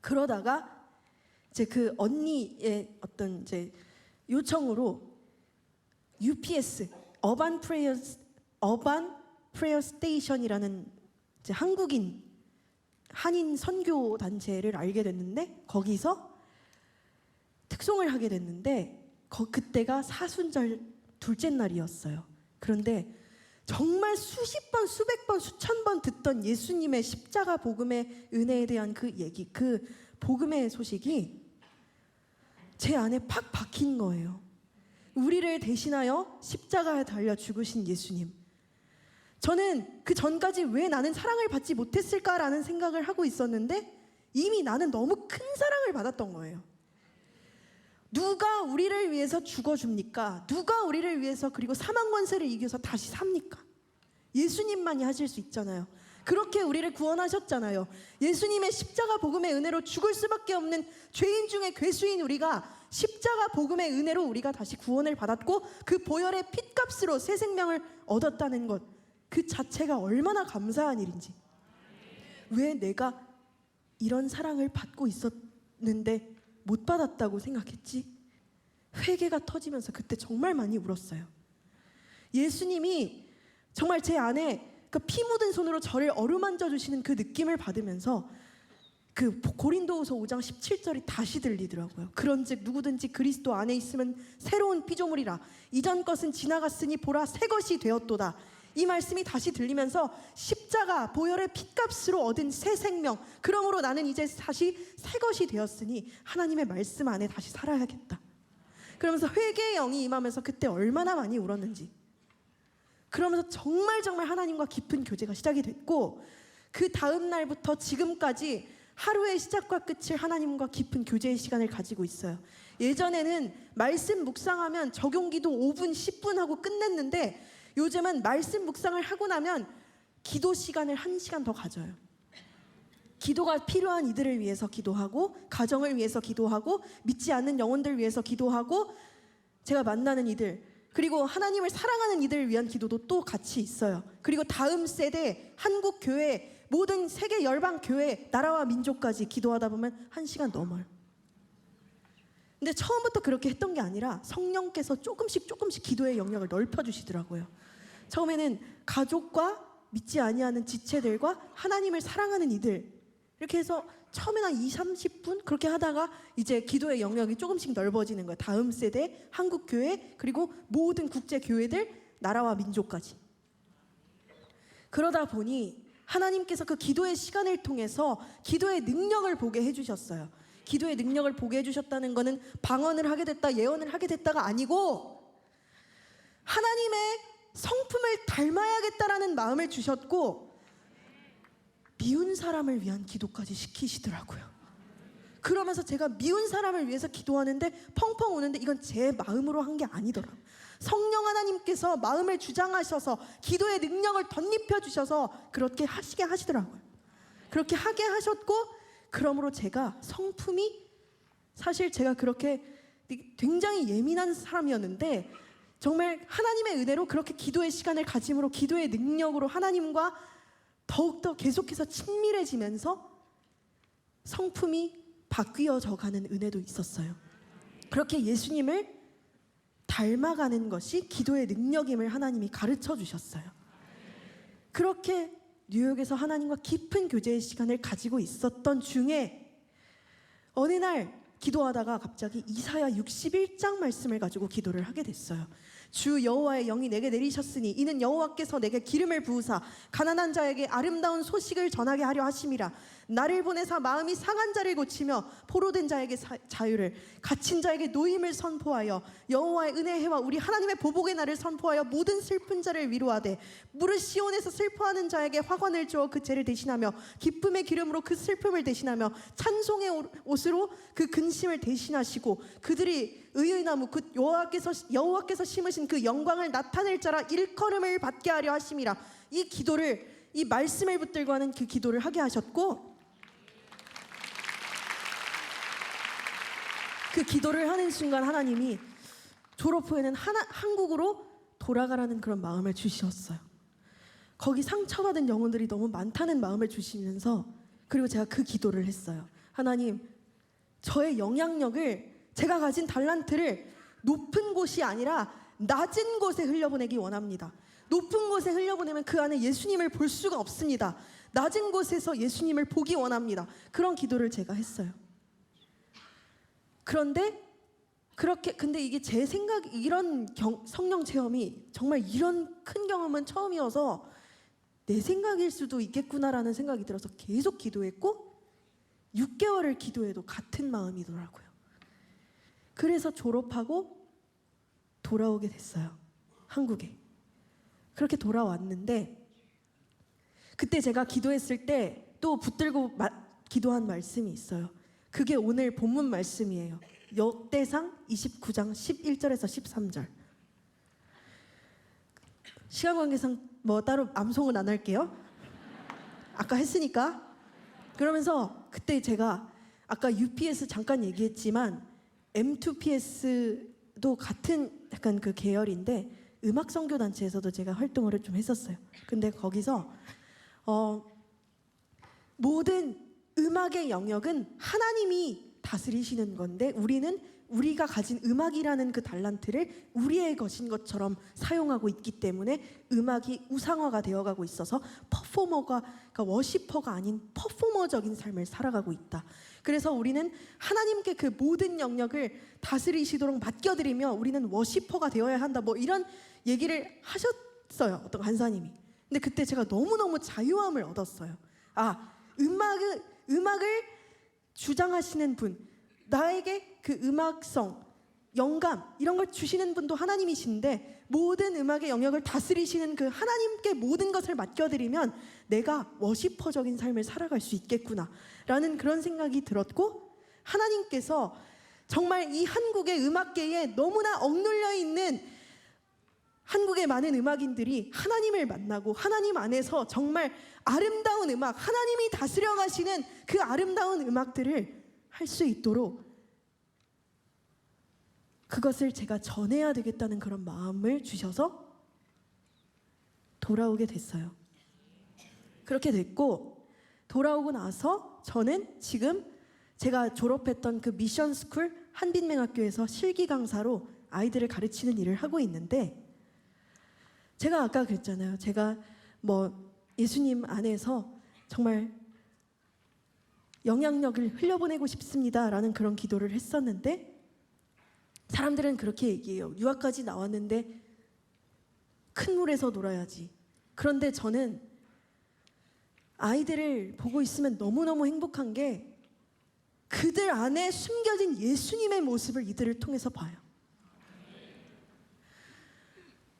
그러다가 이제 그 언니의 어떤 이제 요청으로 UPS 어반 프레이어 스테이션이라는 이제 한인 선교 단체를 알게 됐는데 거기서 특송을 하게 됐는데 그때가 사순절 둘째 날이었어요. 그런데 정말 수십 번, 수백 번, 수천 번 듣던 예수님의 십자가 복음의 은혜에 대한 그 얘기, 그 복음의 소식이 제 안에 팍 박힌 거예요. 우리를 대신하여 십자가에 달려 죽으신 예수님. 저는 그 전까지 왜 나는 사랑을 받지 못했을까라는 생각을 하고 있었는데 이미 나는 너무 큰 사랑을 받았던 거예요. 누가 우리를 위해서 죽어줍니까? 누가 우리를 위해서 그리고 사망 권세를 이겨서 다시 삽니까? 예수님만이 하실 수 있잖아요. 그렇게 우리를 구원하셨잖아요. 예수님의 십자가 복음의 은혜로 죽을 수밖에 없는 죄인 중에 괴수인 우리가 십자가 복음의 은혜로 우리가 다시 구원을 받았고 그 보혈의 핏값으로 새 생명을 얻었다는 것, 그 자체가 얼마나 감사한 일인지. 왜 내가 이런 사랑을 받고 있었는데 못 받았다고 생각했지? 회개가 터지면서 그때 정말 많이 울었어요. 예수님이 정말 제 안에 그 피 묻은 손으로 저를 어루만져 주시는 그 느낌을 받으면서 그 고린도후서 5장 17절이 다시 들리더라고요. 그런즉 누구든지 그리스도 안에 있으면 새로운 피조물이라 이전 것은 지나갔으니 보라 새 것이 되었도다. 이 말씀이 다시 들리면서 십자가 보혈의 핏값으로 얻은 새 생명, 그러므로 나는 이제 다시 새 것이 되었으니 하나님의 말씀 안에 다시 살아야겠다. 그러면서 회개의 영이 임하면서 그때 얼마나 많이 울었는지, 그러면서 정말 하나님과 깊은 교제가 시작이 됐고 그 다음 날부터 지금까지 하루의 시작과 끝을 하나님과 깊은 교제의 시간을 가지고 있어요. 예전에는 말씀 묵상하면 적용기도 5분, 10분 하고 끝냈는데 요즘은 말씀 묵상을 하고 나면 기도 시간을 1시간 더 가져요. 기도가 필요한 이들을 위해서 기도하고, 가정을 위해서 기도하고, 믿지 않는 영혼들 위해서 기도하고, 제가 만나는 이들, 그리고 하나님을 사랑하는 이들을 위한 기도도 또 같이 있어요. 그리고 다음 세대, 한국 교회, 모든 세계 열방 교회, 나라와 민족까지 기도하다 보면 1시간 넘어요. 근데 처음부터 그렇게 했던 게 아니라 성령께서 조금씩 기도의 영역을 넓혀주시더라고요. 처음에는 가족과 믿지 아니하는 지체들과 하나님을 사랑하는 이들, 이렇게 해서 처음에는 한 20-30분 그렇게 하다가 이제 기도의 영역이 조금씩 넓어지는 거예요. 다음 세대, 한국 교회, 그리고 모든 국제 교회들, 나라와 민족까지. 그러다 보니 하나님께서 그 기도의 시간을 통해서 기도의 능력을 보게 해주셨어요. 기도의 능력을 보게 해주셨다는 거는 방언을 하게 됐다, 예언을 하게 됐다가 아니고 하나님의 성품을 닮아야겠다라는 마음을 주셨고 미운 사람을 위한 기도까지 시키시더라고요. 그러면서 제가 미운 사람을 위해서 기도하는데 펑펑 우는데 이건 제 마음으로 한 게 아니더라고요. 성령 하나님께서 마음을 주장하셔서 기도의 능력을 덧입혀 주셔서 그렇게 하시게 하시더라고요. 그렇게 하게 하셨고, 그러므로 제가 성품이, 사실 제가 그렇게 굉장히 예민한 사람이었는데 정말 하나님의 은혜로 그렇게 기도의 시간을 가짐으로 기도의 능력으로 하나님과 더욱더 계속해서 친밀해지면서 성품이 바뀌어져 가는 은혜도 있었어요. 그렇게 예수님을 닮아가는 것이 기도의 능력임을 하나님이 가르쳐 주셨어요. 그렇게 뉴욕에서 하나님과 깊은 교제의 시간을 가지고 있었던 중에 어느 날 기도하다가 갑자기 이사야 61장 말씀을 가지고 기도를 하게 됐어요. 주 여호와의 영이 내게 내리셨으니 이는 여호와께서 내게 기름을 부으사 가난한 자에게 아름다운 소식을 전하게 하려 하심이라. 나를 보내사 마음이 상한 자를 고치며 포로된 자에게 자유를, 갇힌 자에게 노임을 선포하여 여호와의 은혜의 해와 우리 하나님의 보복의 날을 선포하여 모든 슬픈 자를 위로하되 무릇 시온에서 슬퍼하는 자에게 화관을 주어 그 죄를 대신하며 기쁨의 기름으로 그 슬픔을 대신하며 찬송의 옷으로 그 근심을 대신하시고 그들이 의의 나무 그 여호와께서 심으신 그 영광을 나타낼 자라 일컬음을 받게 하려 하심이라. 이 기도를, 이 말씀을 붙들고 하는 그 기도를 하게 하셨고, 그 기도를 하는 순간 하나님이 졸업 후에는 한국으로 돌아가라는 그런 마음을 주셨어요. 거기 상처받은 영혼들이 너무 많다는 마음을 주시면서, 그리고 제가 그 기도를 했어요. 하나님, 저의 영향력을, 제가 가진 달란트를 높은 곳이 아니라 낮은 곳에 흘려보내기 원합니다. 높은 곳에 흘려보내면 그 안에 예수님을 볼 수가 없습니다. 낮은 곳에서 예수님을 보기 원합니다. 그런 기도를 제가 했어요. 근데 이게 제 생각, 이런 성령 체험이 정말 이런 큰 경험은 처음이어서 내 생각일 수도 있겠구나라는 생각이 들어서 계속 기도했고 6개월을 기도해도 같은 마음이더라고요. 그래서 졸업하고 돌아오게 됐어요. 한국에. 그렇게 돌아왔는데 그때 제가 기도했을 때 또 붙들고 기도한 말씀이 있어요. 그게 오늘 본문 말씀이에요. 역대상 29장 11절에서 13절. 시간 관계상 뭐 따로 암송은 안 할게요. 아까 했으니까. 그러면서 그때 제가 아까 UPS 잠깐 얘기했지만 M2PS도 같은 약간 그 계열인데 음악 선교 단체에서도 제가 활동을 좀 했었어요. 근데 거기서 모든 음악의 영역은 하나님이 다스리시는 건데 우리가 가진 음악이라는 그 달란트를 우리의 것인 것처럼 사용하고 있기 때문에 음악이 우상화가 되어가고 있어서 그러니까 워시퍼가 아닌 퍼포머적인 삶을 살아가고 있다. 그래서 우리는 하나님께 그 모든 영역을 다스리시도록 맡겨드리며 우리는 워시퍼가 되어야 한다. 뭐 이런 얘기를 하셨어요. 어떤 간사님이. 근데 그때 제가 너무너무 자유함을 얻었어요. 음악을 주장하시는 분, 나에게 그 음악성, 영감 이런 걸 주시는 분도 하나님이신데 모든 음악의 영역을 다스리시는 그 하나님께 모든 것을 맡겨드리면 내가 워시퍼적인 삶을 살아갈 수 있겠구나 라는 그런 생각이 들었고, 하나님께서 정말 이 한국의 음악계에 너무나 억눌려 있는 한국의 많은 음악인들이 하나님을 만나고 하나님 안에서 정말 아름다운 음악, 하나님이 다스려 가시는 그 아름다운 음악들을 할 수 있도록 그것을 제가 전해야 되겠다는 그런 마음을 주셔서 돌아오게 됐어요. 그렇게 됐고, 돌아오고 나서 저는 지금 제가 졸업했던 그 미션스쿨 한빛맹학교에서 실기 강사로 아이들을 가르치는 일을 하고 있는데, 제가 아까 그랬잖아요. 제가 뭐 예수님 안에서 정말 영향력을 흘려보내고 싶습니다라는 그런 기도를 했었는데, 사람들은 그렇게 얘기해요. 유학까지 나왔는데 큰 물에서 놀아야지. 그런데 저는 아이들을 보고 있으면 너무너무 행복한 게 그들 안에 숨겨진 예수님의 모습을 이들을 통해서 봐요.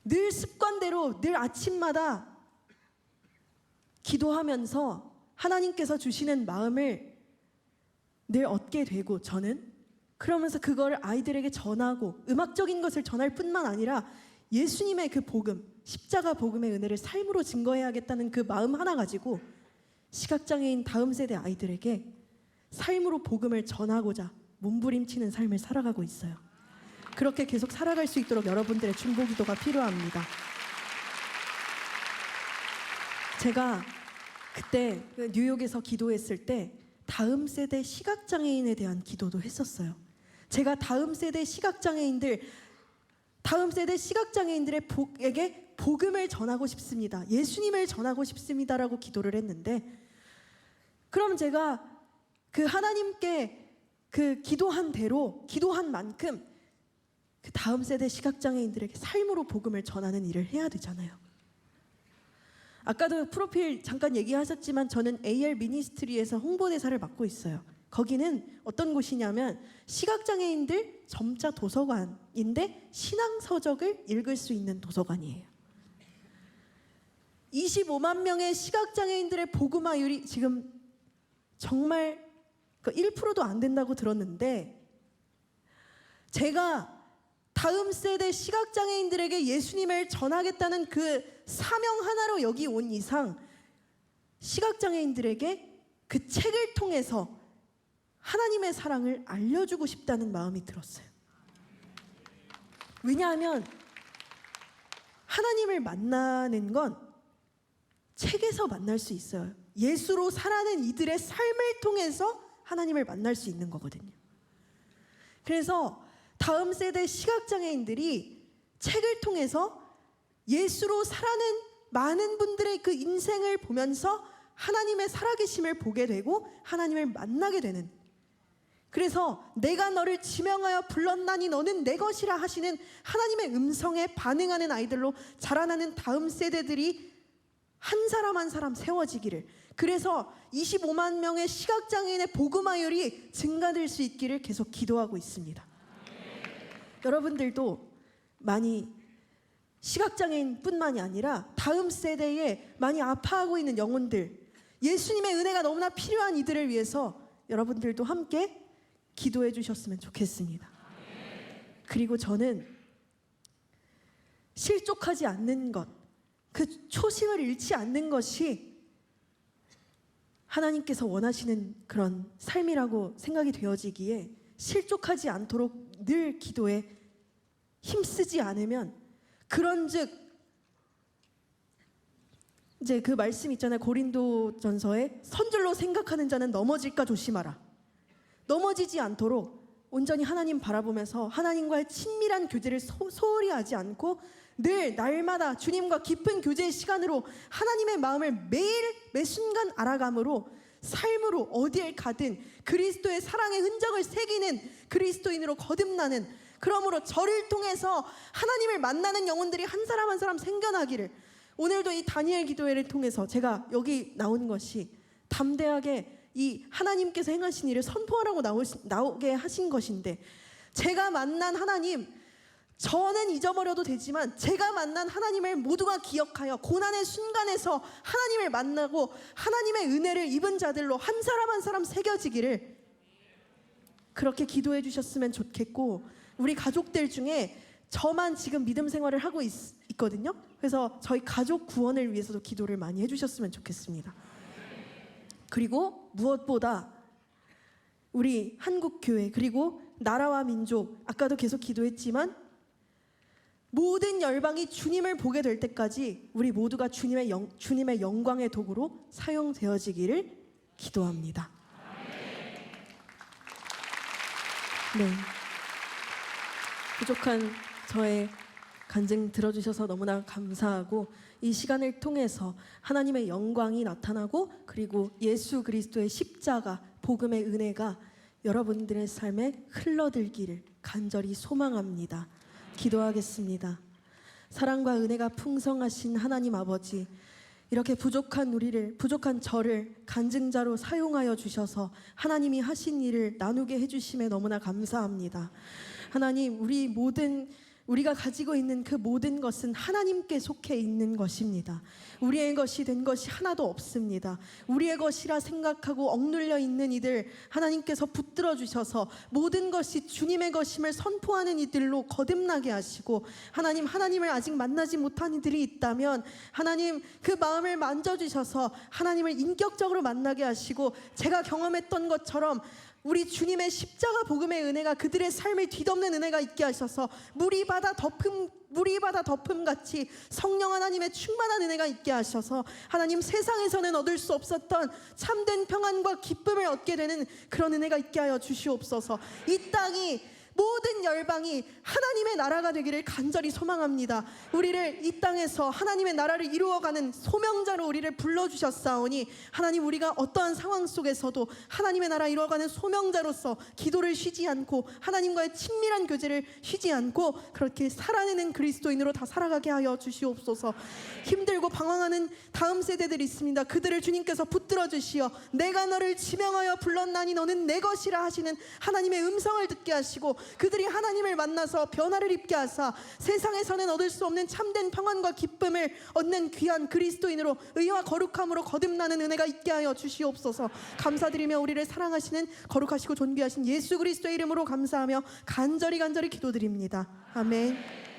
늘 습관대로 늘 아침마다 기도하면서 하나님께서 주시는 마음을 늘 얻게 되고, 저는 그러면서 그걸 아이들에게 전하고 음악적인 것을 전할 뿐만 아니라 예수님의 그 복음, 십자가 복음의 은혜를 삶으로 증거해야겠다는 그 마음 하나 가지고 시각장애인 다음 세대 아이들에게 삶으로 복음을 전하고자 몸부림치는 삶을 살아가고 있어요. 그렇게 계속 살아갈 수 있도록 여러분들의 중보기도가 필요합니다. 제가 그때 뉴욕에서 기도했을 때 다음 세대 시각장애인에 대한 기도도 했었어요. 제가 다음 세대 시각장애인들에게 복음을 전하고 싶습니다. 예수님을 전하고 싶습니다라고 기도를 했는데, 그럼 제가 그 하나님께 그 기도한 대로, 기도한 만큼 그 다음 세대 시각장애인들에게 삶으로 복음을 전하는 일을 해야 되잖아요. 아까도 프로필 잠깐 얘기하셨지만 저는 AR 미니스트리에서 홍보대사를 맡고 있어요. 거기는 어떤 곳이냐면 시각장애인들 점자 도서관인데 신앙서적을 읽을 수 있는 도서관이에요. 25만 명의 시각장애인들의 복음화율이 지금 정말 1%도 안 된다고 들었는데, 제가 다음 세대 시각장애인들에게 예수님을 전하겠다는 그 사명 하나로 여기 온 이상 시각장애인들에게 그 책을 통해서 하나님의 사랑을 알려주고 싶다는 마음이 들었어요. 왜냐하면 하나님을 만나는 건 책에서 만날 수 있어요. 예수로 살아낸 이들의 삶을 통해서 하나님을 만날 수 있는 거거든요. 그래서 다음 세대 시각장애인들이 책을 통해서 예수로 살아낸 많은 분들의 그 인생을 보면서 하나님의 살아계심을 보게 되고 하나님을 만나게 되는, 그래서 내가 너를 지명하여 불렀나니 너는 내 것이라 하시는 하나님의 음성에 반응하는 아이들로 자라나는 다음 세대들이 한 사람 한 사람 세워지기를, 그래서 25만 명의 시각장애인의 복음화율이 증가될 수 있기를 계속 기도하고 있습니다. 여러분들도 많이 시각장애인뿐만이 아니라 다음 세대에 많이 아파하고 있는 영혼들, 예수님의 은혜가 너무나 필요한 이들을 위해서 여러분들도 함께 기도해 주셨으면 좋겠습니다. 그리고 저는 실족하지 않는 것, 그 초심을 잃지 않는 것이 하나님께서 원하시는 그런 삶이라고 생각이 되어지기에 실족하지 않도록 늘 기도에 힘쓰지 않으면, 그런즉 이제 그 말씀 있잖아요. 고린도전서에 선줄로 생각하는 자는 넘어질까 조심하라. 넘어지지 않도록 온전히 하나님 바라보면서 하나님과의 친밀한 교제를 소홀히 하지 않고 늘 날마다 주님과 깊은 교제의 시간으로 하나님의 마음을 매일 매 순간 알아감으로 삶으로 어디에 가든 그리스도의 사랑의 흔적을 새기는 그리스도인으로 거듭나는, 그러므로 저를 통해서 하나님을 만나는 영혼들이 한 사람 한 사람 생겨나기를, 오늘도 이 다니엘 기도회를 통해서 제가 여기 나온 것이 담대하게 이 하나님께서 행하신 일을 선포하라고 나오게 하신 것인데, 제가 만난 하나님, 저는 잊어버려도 되지만 제가 만난 하나님을 모두가 기억하여 고난의 순간에서 하나님을 만나고 하나님의 은혜를 입은 자들로 한 사람 한 사람 새겨지기를 그렇게 기도해 주셨으면 좋겠고, 우리 가족들 중에 저만 지금 믿음 생활을 하고 있거든요. 그래서 저희 가족 구원을 위해서도 기도를 많이 해주셨으면 좋겠습니다. 그리고 무엇보다 우리 한국교회 그리고 나라와 민족, 아까도 계속 기도했지만 모든 열방이 주님을 보게 될 때까지 우리 모두가 주님의 영광의 도구로 사용되어지기를 기도합니다. 네, 부족한 저의 간증 들어주셔서 너무나 감사하고, 이 시간을 통해서 하나님의 영광이 나타나고 그리고 예수 그리스도의 십자가 복음의 은혜가 여러분들의 삶에 흘러들기를 간절히 소망합니다. 기도하겠습니다. 사랑과 은혜가 풍성하신 하나님 아버지, 이렇게 부족한 우리를, 부족한 저를 간증자로 사용하여 주셔서 하나님이 하신 일을 나누게 해주심에 너무나 감사합니다. 하나님, 우리가 가지고 있는 그 모든 것은 하나님께 속해 있는 것입니다. 우리의 것이 된 것이 하나도 없습니다. 우리의 것이라 생각하고 억눌려 있는 이들 하나님께서 붙들어 주셔서 모든 것이 주님의 것임을 선포하는 이들로 거듭나게 하시고, 하나님을 아직 만나지 못한 이들이 있다면 하나님 그 마음을 만져주셔서 하나님을 인격적으로 만나게 하시고, 제가 경험했던 것처럼 우리 주님의 십자가 복음의 은혜가 그들의 삶을 뒤덮는 은혜가 있게 하셔서 물이 바다 덮음 같이 성령 하나님의 충만한 은혜가 있게 하셔서 하나님 세상에서는 얻을 수 없었던 참된 평안과 기쁨을 얻게 되는 그런 은혜가 있게 하여 주시옵소서. 이 땅이 모든 열방이 하나님의 나라가 되기를 간절히 소망합니다. 우리를 이 땅에서 하나님의 나라를 이루어가는 소명자로 우리를 불러주셨사오니 하나님, 우리가 어떠한 상황 속에서도 하나님의 나라 이루어가는 소명자로서 기도를 쉬지 않고 하나님과의 친밀한 교제를 쉬지 않고 그렇게 살아내는 그리스도인으로 다 살아가게 하여 주시옵소서. 힘들고 방황하는 다음 세대들이 있습니다. 그들을 주님께서 붙들어 주시어 내가 너를 지명하여 불렀나니 너는 내 것이라 하시는 하나님의 음성을 듣게 하시고 그들이 하나님을 만나서 변화를 입게 하사 세상에서는 얻을 수 없는 참된 평안과 기쁨을 얻는 귀한 그리스도인으로 의와 거룩함으로 거듭나는 은혜가 있게 하여 주시옵소서. 감사드리며 우리를 사랑하시는 거룩하시고 존귀하신 예수 그리스도의 이름으로 감사하며 간절히 기도드립니다. 아멘.